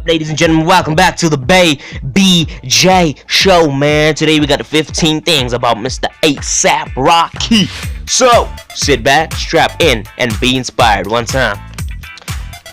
up, ladies and gentlemen? Welcome back to the Bby J show, man. Today we got the 15 things about Mr. ASAP Rocky. So, sit back, strap in, and be inspired one time.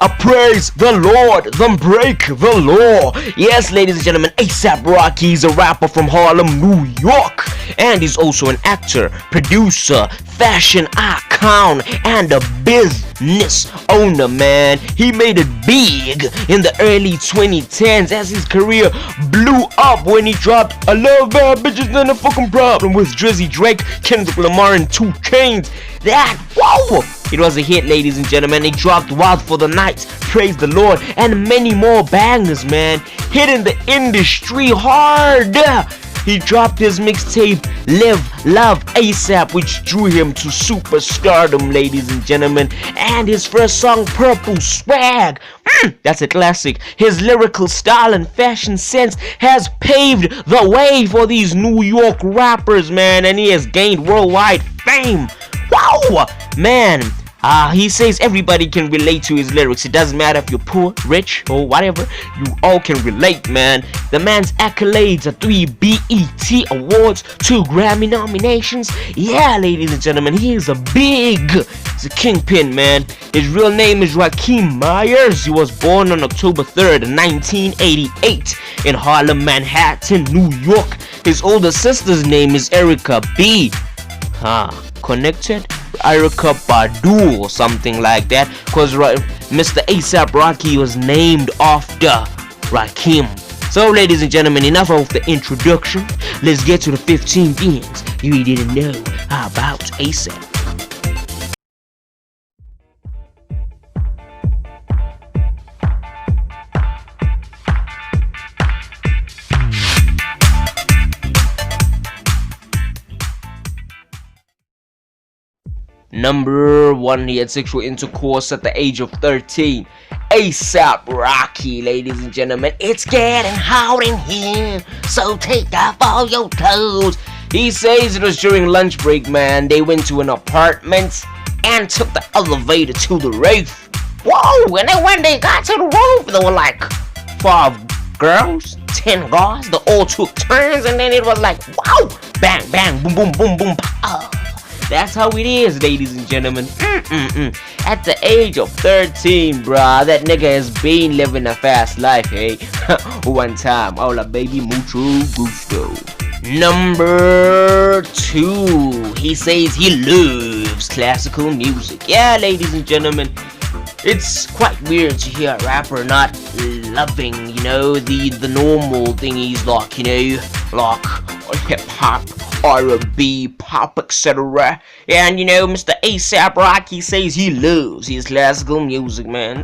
I praise the Lord, then break the law. Yes, ladies and gentlemen, ASAP Rocky is a rapper from Harlem, New York. And he's also an actor, producer, fashion icon, and a business owner, man. He made it big in the early 2010s as his career blew up when he dropped I Love Bad Bitches and a Fucking Problem with Drizzy Drake, Kendrick Lamar, and 2 Chainz. Whoa! It was a hit, ladies and gentlemen. He dropped Wild for the Night, Praise the Lord, and many more bangers, man. Hitting the industry hard. He dropped his mixtape Live Love ASAP, which drew him to superstardom, ladies and gentlemen. And his first song, Purple Swag, that's a classic. His lyrical style and fashion sense has paved the way for these New York rappers, man. And he has gained worldwide fame. Wow, man. He says everybody can relate to his lyrics. It doesn't matter if you're poor, rich, or whatever. You all can relate, man. The man's accolades are 3 BET Awards, 2 Grammy nominations. Yeah, ladies and gentlemen, he's a kingpin, man. His real name is Rakim Meyers. He was born on October 3rd, 1988 in Harlem, Manhattan, New York. His older sister's name is Erica B. Connected? Erica Badu or something like that, because Mr. ASAP Rocky was named after Rakim. So, ladies and gentlemen, enough of the introduction. Let's get to the 15 things you didn't know about ASAP. Number 1, he had sexual intercourse at the age of 13. ASAP Rocky, ladies and gentlemen. It's getting hot in here, so take off all your clothes. He says it was during lunch break, man. They went to an apartment and took the elevator to the roof. Whoa, and then when they got to the roof, there were like 5 girls, 10 guys. They all took turns, and then it was like, wow, bang, bang, boom, boom, boom, boom, pow. That's how it is, ladies and gentlemen. At the age of 13, bruh, that nigga has been living a fast life, hey. One time, hola baby, mucho gusto. Number 2, he says he loves classical music. Yeah, ladies and gentlemen, it's quite weird to hear a rapper not loving, the normal thingies like, like hip-hop, R&B, pop, etc. And Mr. ASAP Rocky says he loves his classical music, man.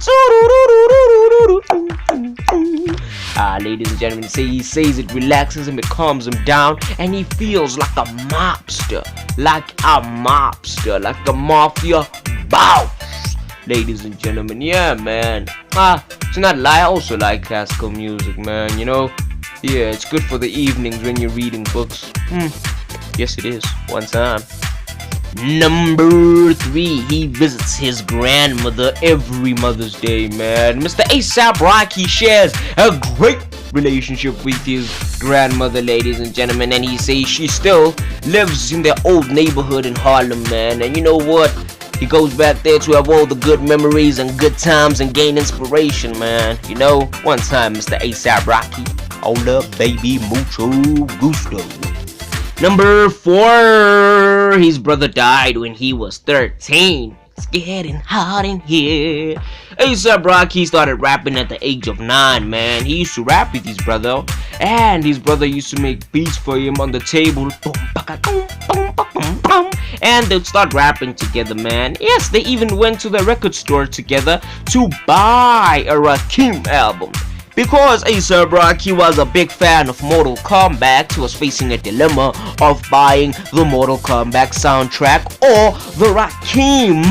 Ladies and gentlemen, he says it relaxes him, it calms him down, and he feels like a mobster, like a mafia boss. Ladies and gentlemen, yeah, man. To not lie, I also like classical music, man. Yeah, it's good for the evenings when you're reading books. Yes, it is. One time. Number 3, he visits his grandmother every Mother's Day, man. Mr. ASAP Rocky shares a great relationship with his grandmother, ladies and gentlemen, and he says she still lives in their old neighborhood in Harlem, man. And you know what? He goes back there to have all the good memories and good times and gain inspiration, man. One time, Mr. ASAP Rocky. Hola, baby, mucho gusto. Number 4, his brother died when he was 13. It's getting hot in here. ASAP Rocky started rapping at the age of 9, man. He used to rap with his brother, and his brother used to make beats for him on the table. And they'd start rapping together, man. Yes, they even went to the record store together to buy a Rakim album. Because ASAP Rocky was a big fan of Mortal Kombat, he was facing a dilemma of buying the Mortal Kombat soundtrack or the Rakim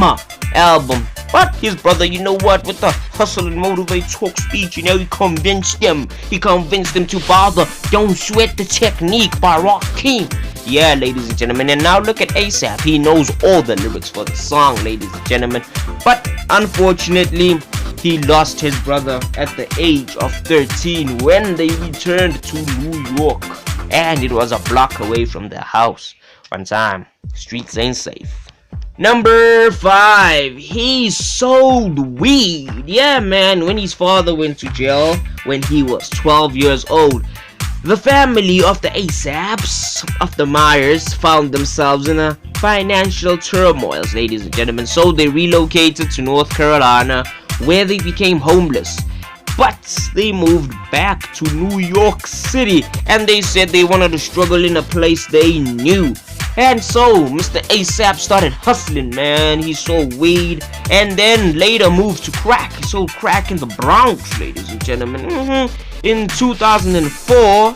album. But his brother, with the hustle and motivate talk speech, he convinced him. He convinced him to buy the Don't Sweat the Technique by Rakim. Yeah, ladies and gentlemen, and now look at ASAP. He knows all the lyrics for the song, ladies and gentlemen. But unfortunately, he lost his brother at the age of 13 when they returned to New York, and it was a block away from their house. One time, streets ain't safe. Number 5, he sold weed. Yeah, man, when his father went to jail when he was 12 years old, the family of the ASAPs, of the Meyers, found themselves in a financial turmoil, ladies and gentlemen. So they relocated to North Carolina, where they became homeless. But they moved back to New York City, and they said they wanted to struggle in a place they knew. And so Mr. ASAP started hustling, man. He sold weed and then later moved to crack. He sold crack in the Bronx, ladies and gentlemen. In 2004,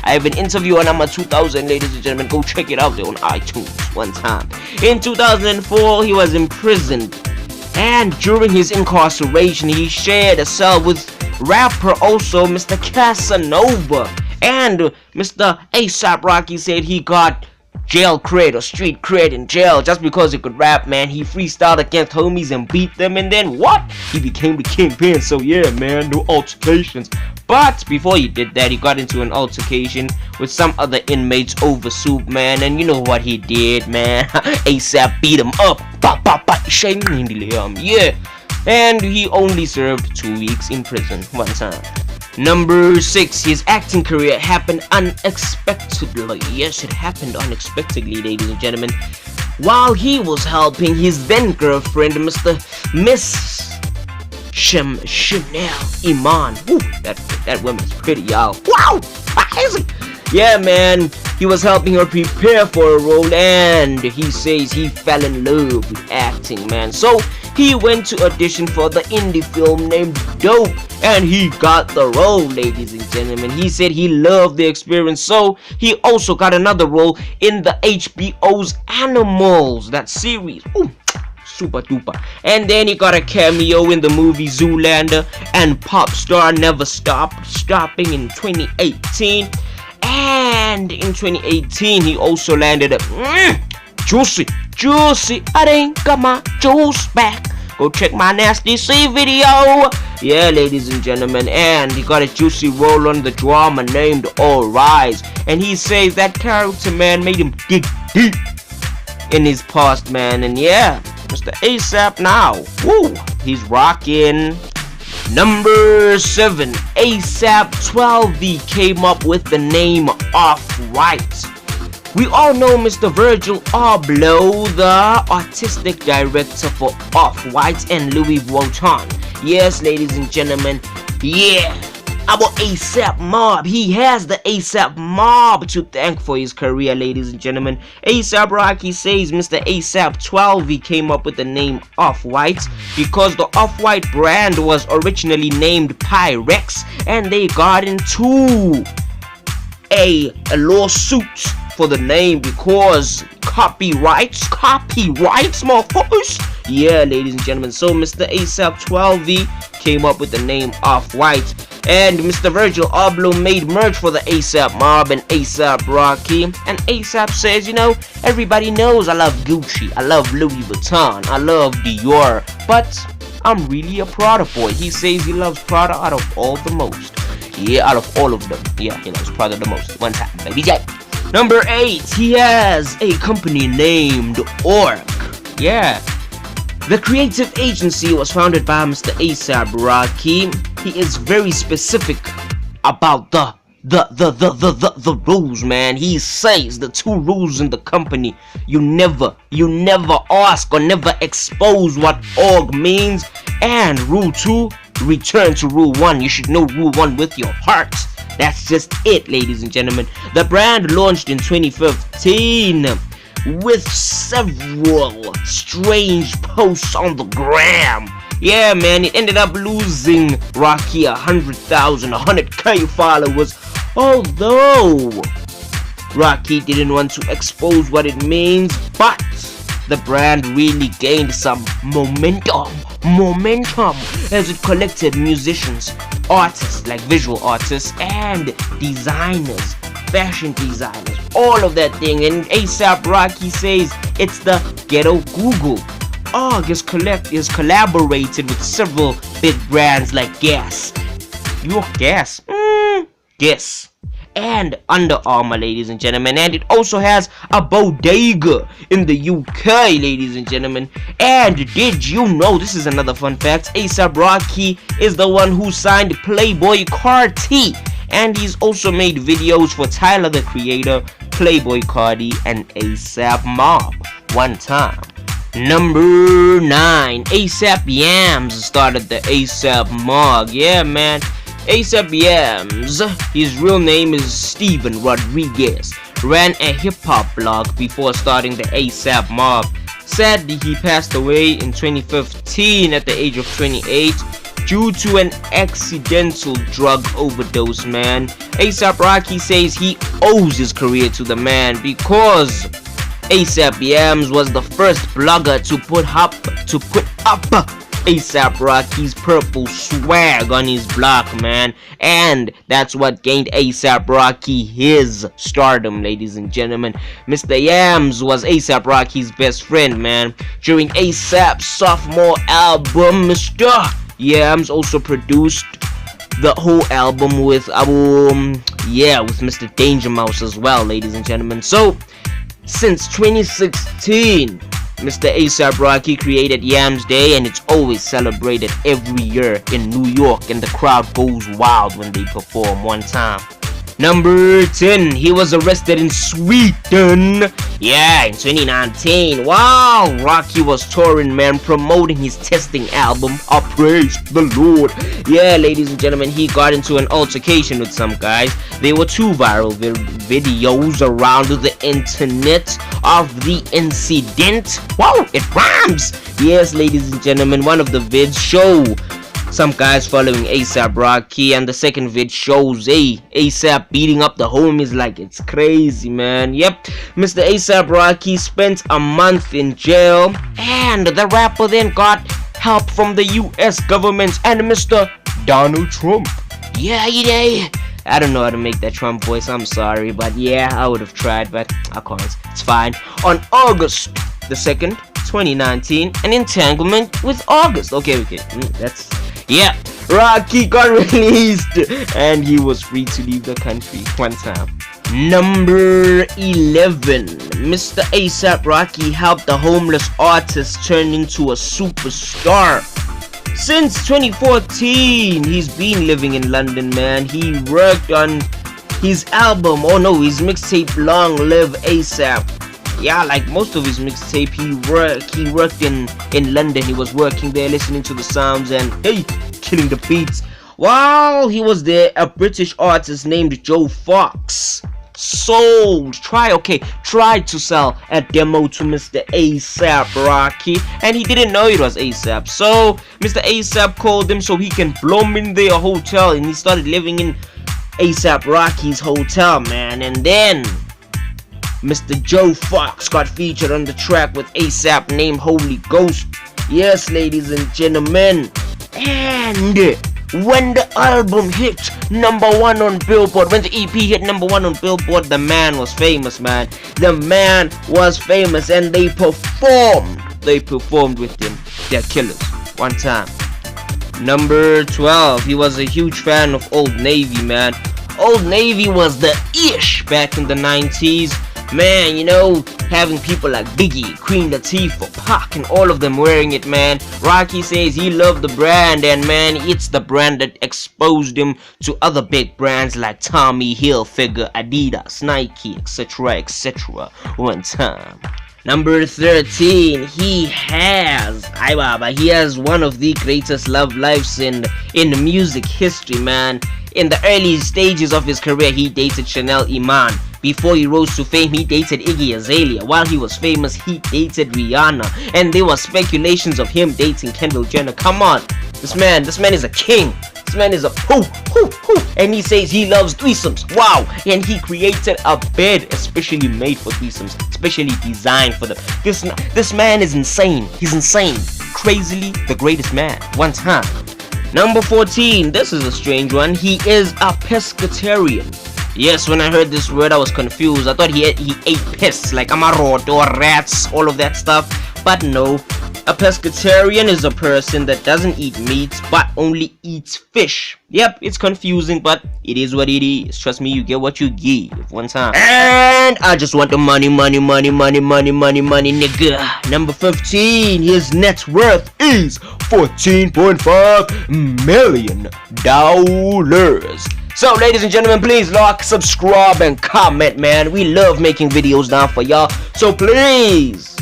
I have an interview on number 2000, ladies and gentlemen. Go check it out there on iTunes one time. In 2004, he was imprisoned. And during his incarceration, he shared a cell with rapper also Mr. Casanova. And Mr. A$AP Rocky said he got jail cred or street cred in jail just because he could rap, man. He freestyled against homies and beat them, and then what? He became the kingpin. So yeah, man, no altercations. But before he did that, he got into an altercation with some other inmates over soup, man. And you know what he did, man? A$AP beat him up. Yeah. And he only served 2 weeks in prison one time. Number 6, his acting career happened unexpectedly. Yes, it happened unexpectedly, ladies and gentlemen. While he was helping his then girlfriend, Miss Chanel Iman. Woo, that woman's pretty, y'all. Wow, crazy. Yeah, man, he was helping her prepare for a role, and he says he fell in love with acting, man. So he went to audition for the indie film named Dope, and he got the role, ladies and gentlemen. He said he loved the experience, so he also got another role in the HBO's Animals, that series. Ooh, super duper. And then he got a cameo in the movie Zoolander and Pop Star Never Stopping in 2018. And in 2018, he also landed a juicy. I done got my juice back. Go check my Nasty C video. Yeah, ladies and gentlemen. And he got a juicy role on the drama named All Rise. And he says that character, man, made him dig deep in his past, man. And yeah, Mr. A$AP now. Woo, he's rocking. Number 7, A$AP 12V came up with the name Off-White. We all know Mr. Virgil Abloh, the artistic director for Off-White and Louis Vuitton. Yes, ladies and gentlemen, yeah, our A$AP Mob. He has the A$AP Mob to thank for his career, ladies and gentlemen. A$AP Rocky says Mr. A$AP 12V came up with the name Off-White because the Off-White brand was originally named Pyrex, and they got into a lawsuit for the name because copyrights, motherfuckers. Yeah, ladies and gentlemen. So Mr. A$AP 12V came up with the name Off-White, and Mr. Virgil Abloh made merch for the A$AP Mob and A$AP Rocky. And A$AP says, you know, everybody knows I love Gucci, I love Louis Vuitton, I love Dior, but I'm really a Prada boy. He says he loves Prada out of all the most. Yeah, out of all of them. Yeah, he loves Prada the most. One time, Bby J. Number 8, he has a company named Orc. Yeah. The creative agency was founded by Mr. A$AP Rocky. He is very specific about the rules, man. He says the 2 rules in the company. You never ask or never expose what org means. And rule 2, return to rule 1. You should know rule 1 with your heart. That's just it, ladies and gentlemen. The brand launched in 2015 with several strange posts on the gram. Yeah, man, it ended up losing Rocky 100K followers, although Rocky didn't want to expose what it means, but the brand really gained some momentum as it collected musicians, artists like visual artists and designers, fashion designers, all of that thing. And A$AP Rocky says it's the ghetto Google is collaborated with several big brands like Guess, and Under Armour, ladies and gentlemen. And it also has a bodega in the UK, ladies and gentlemen. And did you know, this is another fun fact, A$AP Rocky is the one who signed Playboy Carti, and he's also made videos for Tyler the Creator, Playboy Carti, and A$AP Mob one time. Number 9, A$AP Yams started the A$AP Mob. Yeah, man. A$AP Yams, his real name is Steven Rodriguez, ran a hip-hop blog before starting the A$AP Mob. Sadly, he passed away in 2015 at the age of 28 due to an accidental drug overdose, man. A$AP Rocky says he owes his career to the man because A$AP Yams was the first blogger to put up A$AP Rocky's purple swag on his block, man, and that's what gained A$AP Rocky his stardom, ladies and gentlemen. Mr. Yams was A$AP Rocky's best friend, man. During A$AP's sophomore album, Mr. Yams also produced the whole album with Mr. Danger Mouse as well, ladies and gentlemen. So since 2016, Mr. A$AP Rocky created Yams Day, and it's always celebrated every year in New York, and the crowd goes wild when they perform one time. Number 10, he was arrested in Sweden. Yeah, in 2019. Wow, Rocky was touring, man, promoting his testing album. I praise the Lord. Yeah, ladies and gentlemen, he got into an altercation with some guys. There were 2 viral videos around the internet of the incident. Wow, it rhymes. Yes, ladies and gentlemen, one of the vids show some guys following A$AP Rocky, and the second vid shows A$AP beating up the homies like it's crazy, man. Yep, Mr. A$AP Rocky spent a month in jail, and the rapper then got help from the US government and Mr. Donald Trump. Yeah, I don't know how to make that Trump voice, I'm sorry, but yeah, I would have tried, but I can't. It's fine. On August the 2nd, 2019, an entanglement with August. Okay, that's... Yeah, Rocky got released and he was free to leave the country one time. Number 11, Mr. A$AP Rocky helped the homeless artist turn into a superstar. Since 2014, he's been living in London, man. He worked on his album, his mixtape Long Live A$AP. Yeah, like most of his mixtape, he worked in London. He was working there, listening to the sounds and killing the beats. While he was there, a British artist named Joe Fox tried to sell a demo to Mr. A$AP Rocky, and he didn't know it was A$AP. So Mr. A$AP called him so he can blow him in their hotel, and he started living in A$AP Rocky's hotel, man. And then Mr. Joe Fox got featured on the track with A$AP named Holy Ghost. Yes, ladies and gentlemen. And when the album hit #1 on Billboard, when the EP hit #1 on Billboard, the man was famous, man. The man was famous, and they performed with him. They're killers. One time. Number 12, he was a huge fan of Old Navy, man. Old Navy was the ish back in the 90s. Man, having people like Biggie, Queen Latifah, Pac, and all of them wearing it, man. Rocky says he loved the brand, and man, it's the brand that exposed him to other big brands like Tommy Hilfiger, Adidas, Nike, etc. one time. Number 13, he has one of the greatest love lives in music history, man. In the early stages of his career, he dated Chanel Iman. Before he rose to fame, he dated Iggy Azalea. While he was famous, he dated Rihanna. And there were speculations of him dating Kendall Jenner. Come on, this man is a king. This man is a and he says he loves threesomes. Wow. And he created a bed especially made for threesomes, especially designed for them. This man is insane. He's insane. Crazily the greatest man. One time. Number 14, this is a strange one. He is a pescatarian. Yes, when I heard this word, I was confused. I thought he ate pests like amarot or rats, all of that stuff. but no. A pescatarian is a person that doesn't eat meat but only eats fish. Yep, it's confusing, but it is what it is. Trust me, you get what you give one time. And I just want the money, nigga. Number 15, his net worth is $14.5 million. So, ladies and gentlemen, please like, subscribe, and comment, man. We love making videos down for y'all. So, please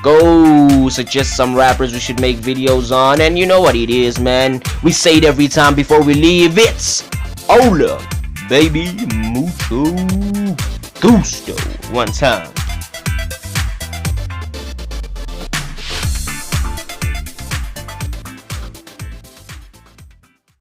go suggest some rappers we should make videos on. And you know what it is, man. We say it every time before we leave. It's hola, baby, mucho gusto. One time.